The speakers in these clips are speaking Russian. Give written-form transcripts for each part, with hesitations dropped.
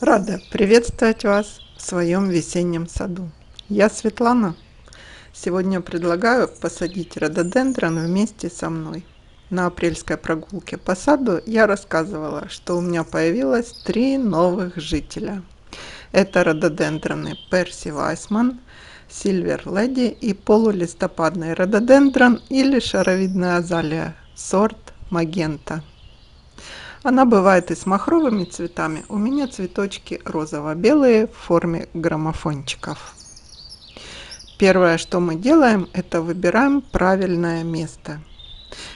Рада приветствовать вас в своем весеннем саду. Я Светлана. Сегодня предлагаю посадить рододендрон вместе со мной. На апрельской прогулке по саду я рассказывала, что у меня появилось 3 новых жителя. Это рододендроны Перси Вайсман, Сильвер Леди и полулистопадный рододендрон или шаровидная азалия, сорт Магента. Она бывает и с махровыми цветами. У меня цветочки розово-белые в форме граммофончиков. Первое, что мы делаем, это выбираем правильное место.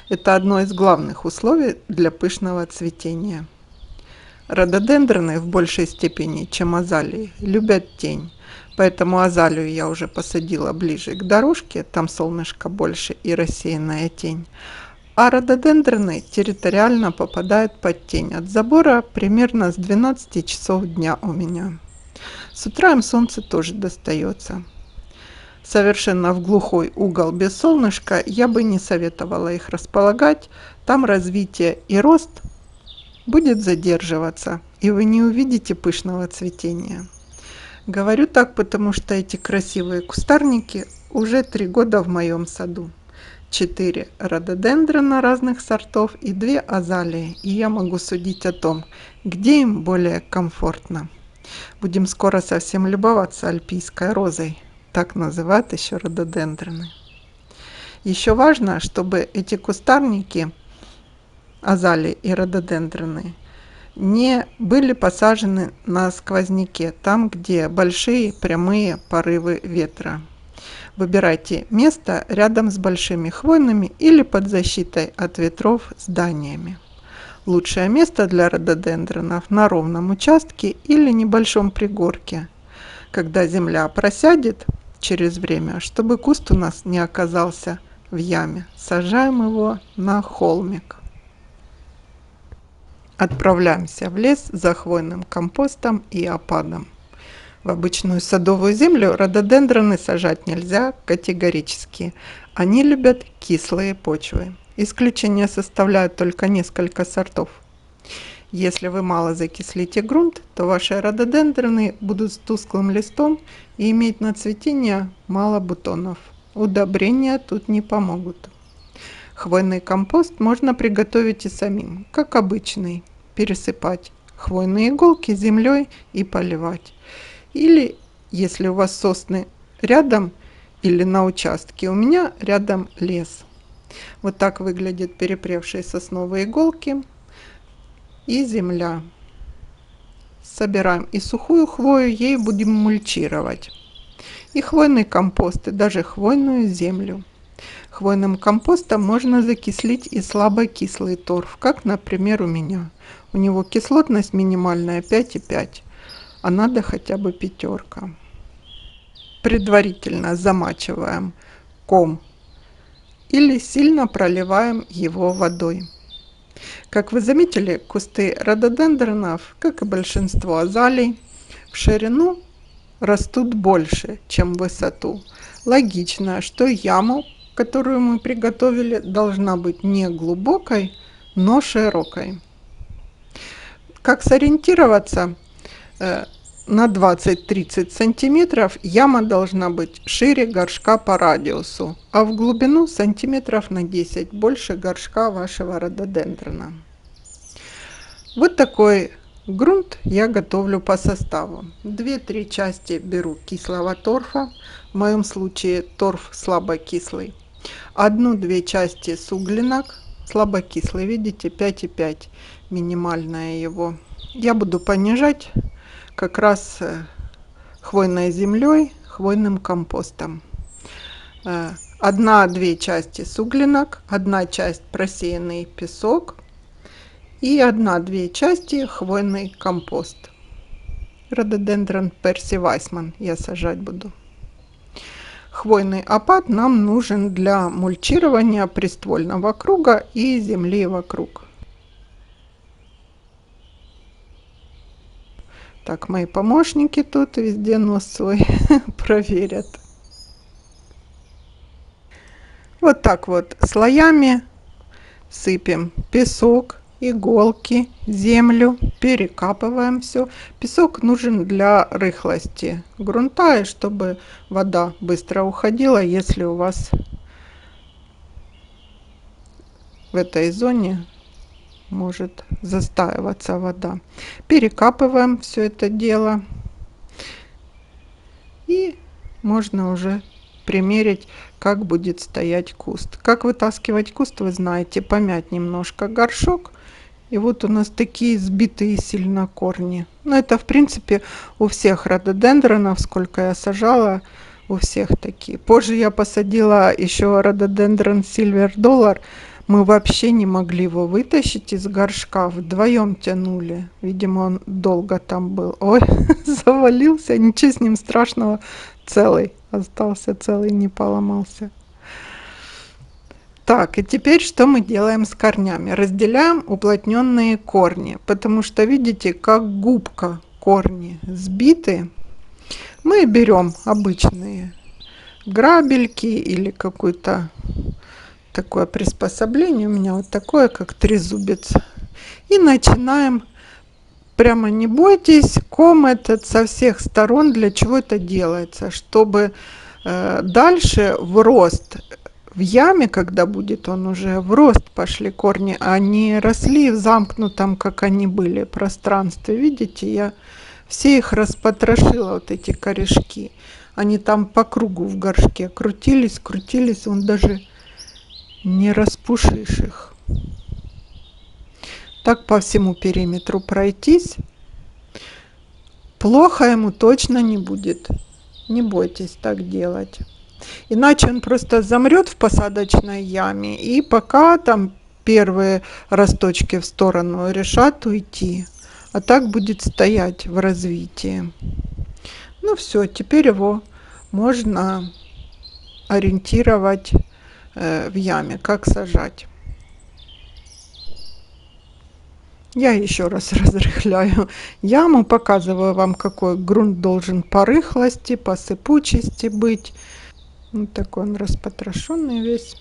Это одно из главных условий для пышного цветения. Рододендроны в большей степени, чем азалии, любят тень. Поэтому азалию я уже посадила ближе к дорожке, там солнышко больше и рассеянная тень. А рододендроны территориально попадают под тень от забора примерно с 12 часов дня у меня. С утра им солнце тоже достается. Совершенно в глухой угол без солнышка я бы не советовала их располагать. Там развитие и рост будет задерживаться, и вы не увидите пышного цветения. Говорю так, потому что эти красивые кустарники уже 3 года в моем саду. 4 рододендрона разных сортов и 2 азалии, и я могу судить о том, где им более комфортно. Будем скоро совсем любоваться альпийской розой, так называют еще рододендроны. Еще важно, чтобы эти кустарники, азалии и рододендроны, не были посажены на сквозняке, там, где большие прямые порывы ветра. Выбирайте место рядом с большими хвойными или под защитой от ветров зданиями. Лучшее место для рододендронов на ровном участке или небольшом пригорке, когда земля просядет через время, чтобы куст у нас не оказался в яме. Сажаем его на холмик. Отправляемся в лес за хвойным компостом и опадом. В обычную садовую землю рододендроны сажать нельзя категорически. Они любят кислые почвы. Исключение составляют только несколько сортов. Если вы мало закислите грунт, то ваши рододендроны будут с тусклым листом и иметь на цветение мало бутонов. Удобрения тут не помогут. Хвойный компост можно приготовить и самим, как обычный. Пересыпать хвойные иголки землей и поливать. Или, если у вас сосны рядом или на участке, у меня рядом лес. Вот так выглядят перепревшие сосновые иголки и земля. Собираем и сухую хвою, ей будем мульчировать. И хвойный компост, и даже хвойную землю. Хвойным компостом можно закислить и слабокислый торф, как, например, у меня. У него кислотность минимальная 5,5, а надо хотя бы 5. Предварительно замачиваем ком или сильно проливаем его водой. Как вы заметили, кусты рододендронов, как и большинство азалий, в ширину растут больше, чем в высоту. Логично, что яму, которую мы приготовили, должна быть не глубокой, но широкой. Как сориентироваться? На 20-30 сантиметров яма должна быть шире горшка по радиусу, а в глубину сантиметров на 10 больше горшка вашего рододендрона. Вот такой грунт я готовлю по составу. 2-3 части беру кислого торфа, в моем случае торф слабокислый. 1-2 части суглинок, слабокислый, видите, 5,5 минимальная его. Я буду понижать как раз хвойной землей, хвойным компостом. 1-2 части суглинок, 1 часть просеянный песок и 1-2 части хвойный компост. Рододендрон Перси Вайсман я сажать буду. Хвойный опад нам нужен для мульчирования приствольного круга и земли вокруг. Так, мои помощники тут везде нос свой проверят. Вот так вот слоями сыпем песок иголки, землю, перекапываем все. Песок нужен для рыхлости грунта, и чтобы вода быстро уходила, если у вас в этой зоне может застаиваться вода. Перекапываем все это дело, и можно уже примерить, как будет стоять куст. Как вытаскивать куст, вы знаете. Помять немножко горшок. И вот у нас такие сбитые сильно корни. Но это, в принципе, у всех рододендронов, сколько я сажала, у всех такие. Позже я посадила еще рододендрон Silver Dollar. Мы вообще не могли его вытащить из горшка. Вдвоем тянули. Видимо, он долго там был. Ой, завалился. Ничего с ним страшного. Целый. Остался целый, не поломался. Так, и теперь что мы делаем с корнями? Разделяем уплотненные корни, потому что видите, как губка корни сбиты. Мы берем обычные грабельки или какое-то такое приспособление, у меня вот такое, как трезубец. И начинаем, прямо не бойтесь, ком этот со всех сторон. Для чего это делается? Чтобы дальше в рост, в яме, когда будет он уже в рост пошли корни, а не росли в замкнутом, как они были, пространстве. Видите, я все их распотрошила, вот эти корешки. Они там по кругу в горшке крутились, крутились, он даже не распушишь их. Так по всему периметру пройтись. Плохо ему точно не будет. Не бойтесь так делать. Иначе он просто замрет в посадочной яме, и пока там первые росточки в сторону решат уйти, а так будет стоять в развитии. Ну все, теперь его можно ориентировать в яме, как сажать. Я еще раз разрыхляю яму, показываю вам, какой грунт должен по рыхлости, по сыпучести быть. Вот такой он распотрошенный весь.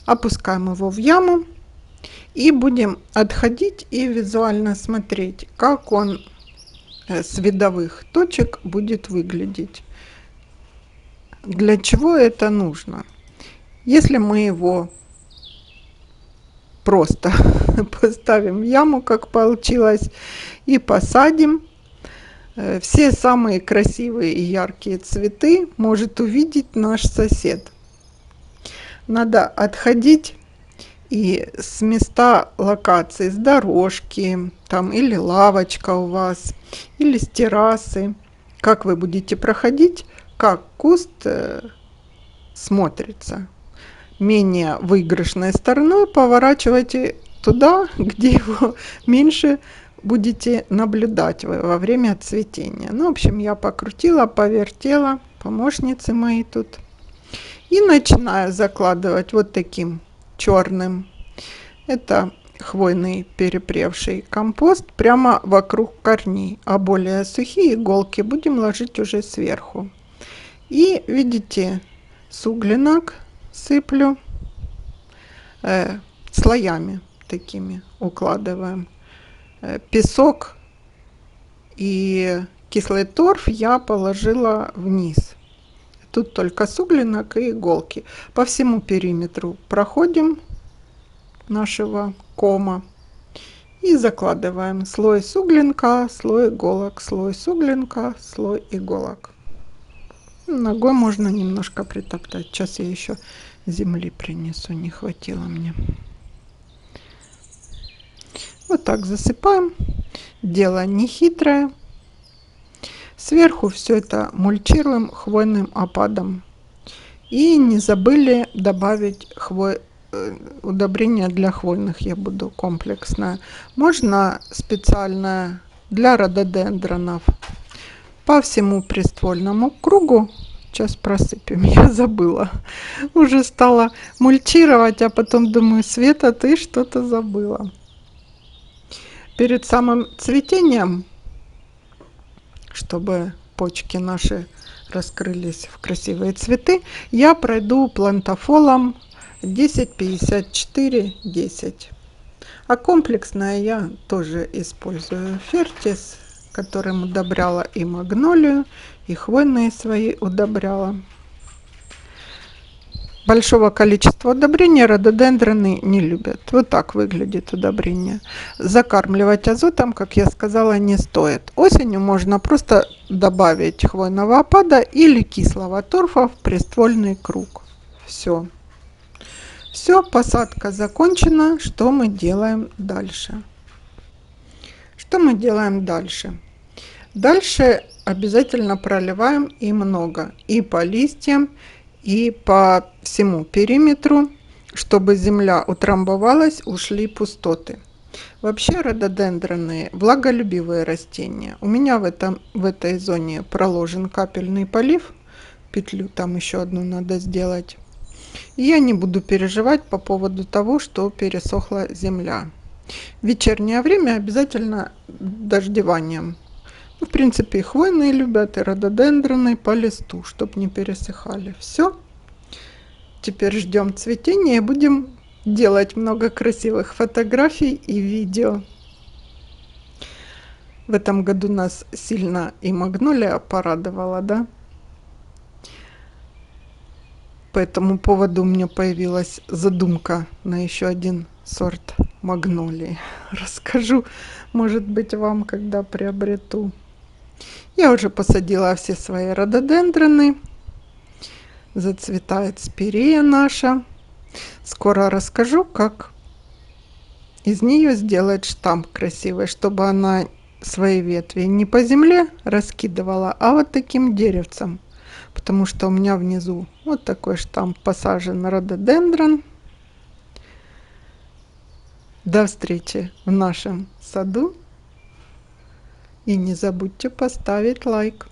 Опускаем его в яму и будем отходить и визуально смотреть, как он с видовых точек будет выглядеть. Для чего это нужно? Если мы его просто поставим в яму, как получилось, и посадим, все самые красивые и яркие цветы может увидеть наш сосед. Надо отходить и с места локации, с дорожки, там или лавочка у вас, или с террасы. Как вы будете проходить, как куст смотрится. Менее выигрышной стороной поворачивайте туда, где его меньше будете наблюдать вы во время цветения. Ну, в общем, я покрутила, повертела, помощницы мои тут. И начинаю закладывать вот таким черным. Это хвойный перепревший компост прямо вокруг корней. А более сухие иголки будем ложить уже сверху. И видите, суглинок сыплю, слоями такими укладываем. Песок и кислый торф я положила вниз. Тут только суглинок и иголки. По всему периметру проходим нашего кома и закладываем слой суглинка, слой иголок, слой суглинка, слой иголок. Ногой можно немножко притоптать. Сейчас я еще земли принесу, не хватило мне. Вот так засыпаем. Дело не хитрое. Сверху все это мульчируем хвойным опадом. И не забыли добавить удобрение для хвойных. Я буду комплексное. Можно специальное для рододендронов. По всему приствольному кругу. Сейчас просыпем. Я забыла. Уже стала мульчировать, а потом думаю, Света, ты что-то забыла. Перед самым цветением, чтобы почки наши раскрылись в красивые цветы, я пройду плантофолом 10-54-10. А комплексное я тоже использую фертис, которым удобряла и магнолию, и хвойные свои удобряла. Большого количества удобрения рододендроны не любят. Вот так выглядит удобрение. Закармливать азотом, как я сказала, не стоит. Осенью можно просто добавить хвойного опада или кислого торфа в приствольный круг. Все. Все, посадка закончена. Что мы делаем дальше? Что мы делаем дальше? Дальше обязательно проливаем и много. И по листьям, и по всему периметру, чтобы земля утрамбовалась, ушли пустоты. Вообще рододендроны влаголюбивые растения. У меня в этой зоне проложен капельный полив. Петлю там еще одну надо сделать. И я не буду переживать по поводу того, что пересохла земля. В вечернее время обязательно дождеванием. В принципе, и хвойные любят, и рододендроны по листу, чтобы не пересыхали. Все. Теперь ждем цветения и будем делать много красивых фотографий и видео. В этом году нас сильно и магнолия порадовала, да? По этому поводу у меня появилась задумка на еще один сорт магнолии. Расскажу, может быть, вам, когда приобрету. Я уже посадила все свои рододендроны. Зацветает спирея наша. Скоро расскажу, как из нее сделать штамп красивый, чтобы она свои ветви не по земле раскидывала, а вот таким деревцем. Потому что у меня внизу вот такой штамп посажен рододендрон. До встречи в нашем саду. И не забудьте поставить лайк.